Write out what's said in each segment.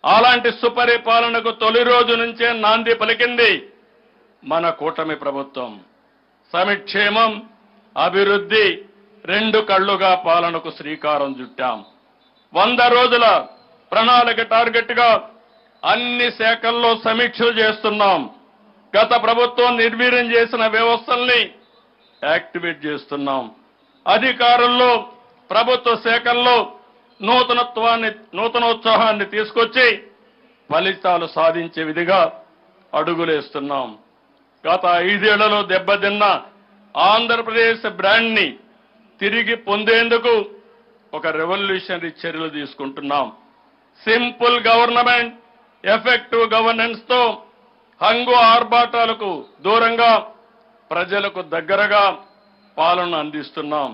అలాంటి సుపరిపాలనకు తొలి రోజు నుంచే నాంది పలికింది మన కూటమి ప్రభుత్వం. సంక్షేమం, అభివృద్ధి రెండు కళ్లుగా పాలనకు శ్రీకారం చుట్టాం. 100 రోజుల ప్రణాళిక టార్గెట్గా అన్ని శాఖల్లో సమీక్షలు చేస్తున్నాం. గత ప్రభుత్వం నిర్వీర్యం చేసిన వ్యవస్థల్ని యాక్టివేట్ చేస్తున్నాం. అధికారుల్లో, ప్రభుత్వ శాఖల్లో నూతనోత్సాహాన్ని తీసుకొచ్చి ఫలితాలు సాధించే విధిగా అడుగులేస్తున్నాం. గత 5 ఏళ్లలో దెబ్బతిన్న ఆంధ్రప్రదేశ్ బ్రాండ్ని తిరిగి పొందేందుకు ఒక రెవల్యూషనరీ చర్యలు తీసుకుంటున్నాం. సింపుల్ గవర్నమెంట్, ఎఫెక్టివ్ గవర్నెన్స్ తో హంగు ఆర్భాటాలకు దూరంగా ప్రజలకు దగ్గరగా పాలన అందిస్తున్నాం.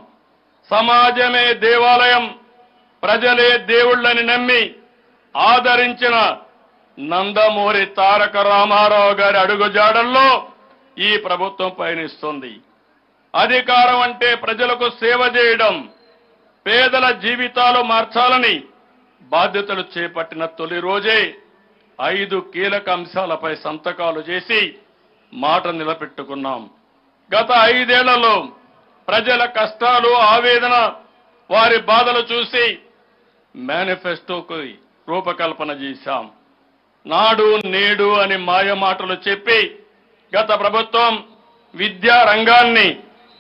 సమాజమే దేవాలయం, ప్రజలే దేవుళ్ళని నమ్మి ఆదరించిన నందమూరి తారక రామారావు గారి అడుగుజాడల్లో ఈ ప్రభుత్వం పయనిస్తుంది. అధికారం అంటే ప్రజలకు సేవ చేయడం, పేదల జీవితాలు మార్చాలని బాధ్యతలు చేపట్టిన తొలి రోజే 5 కీలక అంశాలపై సంతకాలు చేసి మాట నిలబెట్టుకున్నాం. గత 5 ఏళ్లలో ప్రజల కష్టాలు, ఆవేదన, వారి బాధలు చూసి మేనిఫెస్టోకు రూపకల్పన చేశాం. నాడు నేడు అని మాయ మాటలు చెప్పి గత ప్రభుత్వం విద్యా రంగాన్ని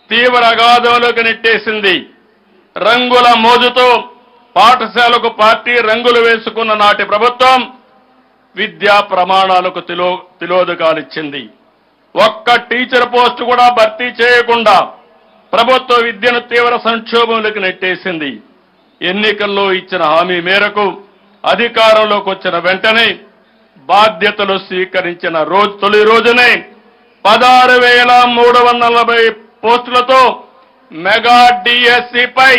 తీవ్ర అగాధంలోకి నెట్టేసింది. రంగుల మోజుతో పాఠశాలకు పార్టీ రంగులు వేసుకున్న నాటి ప్రభుత్వం విద్యా ప్రమాణాలకు తిలోదకాలిచ్చింది. ఒక్క టీచర్ పోస్టు కూడా భర్తీ చేయకుండా ప్రభుత్వ విద్యను తీవ్ర సంక్షోభంలోకి నెట్టేసింది. ఎన్నికల్లో ఇచ్చిన హామీ మేరకు అధికారంలోకి వచ్చిన వెంటనే బాధ్యతలు స్వీకరించిన తొలి రోజునే 16,340 పోస్టులతో మెగా డిఎస్సిపై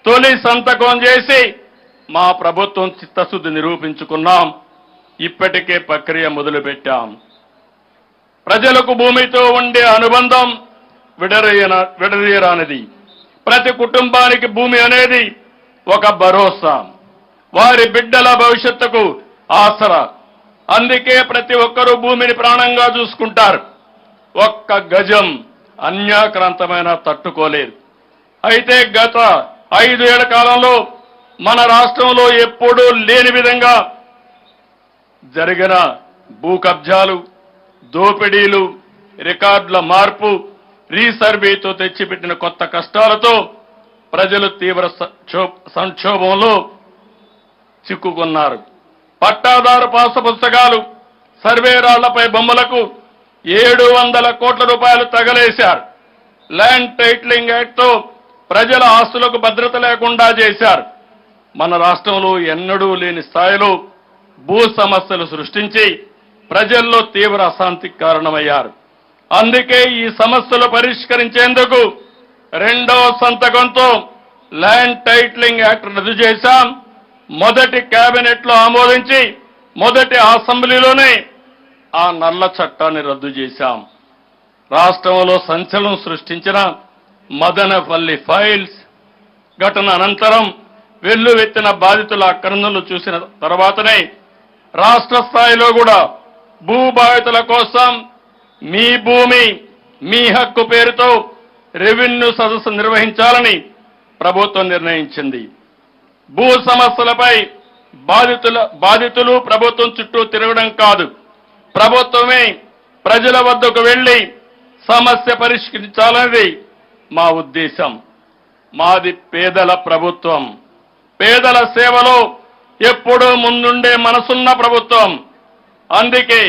తొలి సంతకం చేసి మా ప్రభుత్వం చిత్తశుద్ధి నిరూపించుకున్నాం. ఇప్పటికే ప్రక్రియ మొదలుపెట్టాం. ప్రజలకు భూమితో ఉండే అనుబంధం విడదీయరానిది. ప్రతి కుటుంబానికి భూమి అనేది ఒక భరోసా, వారి బిడ్డల భవిష్యత్తుకు ఆసరా. అందుకే ప్రతి ఒక్కరూ భూమిని ప్రాణంగా చూసుకుంటారు. ఒక్క గజం అన్యాక్రాంతమైన తట్టుకోలేదు. అయితే గత 5 ఏళ్ల కాలంలో మన రాష్ట్రంలో ఎప్పుడూ లేని విధంగా జరిగిన భూ కబ్జాలు, దోపిడీలు, రికార్డుల మార్పు, రీసర్వేతో తెచ్చిపెట్టిన కొత్త కష్టాలతో ప్రజలు తీవ్ర సంక్షోభంలో చిక్కుకున్నారు. పట్టాదారు పాస పుస్తకాలు, సర్వే రాళ్లపై బొమ్మలకు 700 కోట్ల రూపాయలు తగలేశారు. ల్యాండ్ టైటిలింగ్ యాక్ట్ తో ప్రజల ఆస్తులకు భద్రత లేకుండా చేశారు. మన రాష్ట్రంలో ఎన్నడూ లేని స్థాయిలో భూ సమస్యలు సృష్టించి ప్రజల్లో తీవ్ర అశాంతికి కారణమయ్యారు. అందుకే ఈ సమస్యలు పరిష్కరించేందుకు 2వ సంతకంతో ల్యాండ్ టైటిలింగ్ యాక్ట్ రద్దు చేశాం. మొదటి కేబినెట్ లో ఆమోదించి మొదటి అసెంబ్లీలోనే ఆ నల్ల చట్టాన్ని రద్దు చేశాం. రాష్ట్రంలో సంచలనం సృష్టించిన మదనపల్లి ఫైల్స్ ఘటన అనంతరం వెల్లువెత్తిన బాధితుల ఆక్రందనలు చూసిన తర్వాతనే రాష్ట్ర స్థాయిలో కూడా భూ బాధితుల కోసం మీ భూమి మీ హక్కు పేరుతో రెవెన్యూ సదస్సు నిర్వహించాలని ప్రభుత్వం నిర్ణయించింది. భూ సమస్యలపై బాధితులు ప్రభుత్వం చుట్టూ తిరగడం కాదు, ప్రభుత్వమే ప్రజల వద్దకు వెళ్లి సమస్య పరిష్కరించాలనేది మా ఉద్దేశం. మాది పేదల ప్రభుత్వం, పేదల సేవలో ఎప్పుడూ ముందుండే మనసున్న ప్రభుత్వం. అందుకే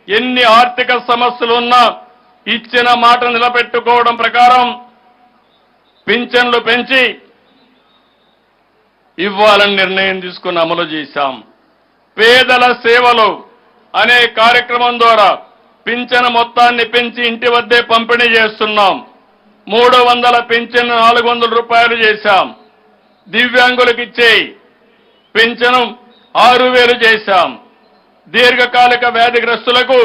ఎన్ని ఆర్థిక సమస్యలు ఉన్నా ఇచ్చిన మాట నిలబెట్టుకోవడం ప్రకారం పింఛన్లు పెంచి ఇవ్వాలని నిర్ణయం తీసుకుని అమలు చేశాం. పేదల సేవలు అనే కార్యక్రమం ద్వారా పింఛన్ మొత్తాన్ని పెంచి ఇంటి వద్దే పంపిణీ చేస్తున్నాం. 300 పింఛన్ 400 రూపాయలు చేశాం. దివ్యాంగులకు ఇచ్చే పింఛను 6,000 చేశాం. దీర్ఘకాలిక వ్యాధిగ్రస్తులకు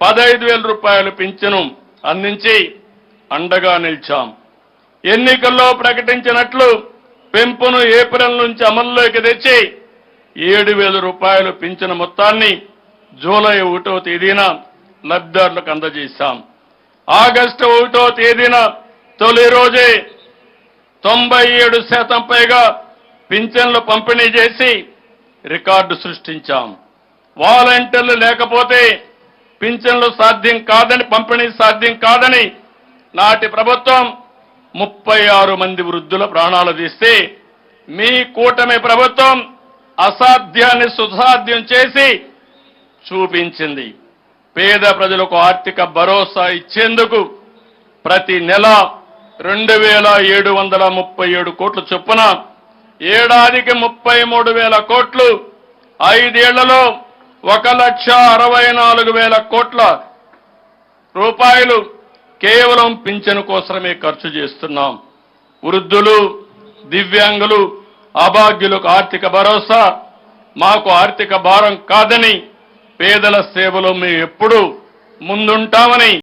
15,000 రూపాయలు పింఛను అందించి అండగా నిలిచాం. ఎన్నికల్లో ప్రకటించినట్లు పెంపును ఏప్రిల్ నుంచి అమల్లోకి తెచ్చి 7,000 రూపాయలు పింఛను మొత్తాన్ని జూలై 1వ తేదీన లబ్ధిదారులకు అందజేశాం. ఆగస్టు 1వ తేదీన తొలి రోజే 97% పైగా పింఛన్లు పంపిణీ చేసి రికార్డు సృష్టించాం. వాలంటీర్లు లేకపోతే పింఛన్లు సాధ్యం కాదని, పంపిణీ సాధ్యం కాదని నాటి ప్రభుత్వం 36 మంది వృద్ధుల ప్రాణాలు తీస్తే మీ కూటమి ప్రభుత్వం అసాధ్యాన్ని సుసాధ్యం చేసి చూపించింది. పేద ప్రజలకు ఆర్థిక భరోసా ఇచ్చేందుకు ప్రతి నెల 2,737 కోట్ల చొప్పున ఏడాదికి 33,000 కోట్లు, 5 ఏళ్లలో 1,64,000 కోట్ల రూపాయలు కేవలం పింఛను కోసమే ఖర్చు చేస్తున్నాం. వృద్ధులు, దివ్యాంగులు, అభాగ్యులకు ఆర్థిక భరోసా మాకు ఆర్థిక భారం కాదని, పేదల సేవలో మేము ఎప్పుడూ ముందుంటామని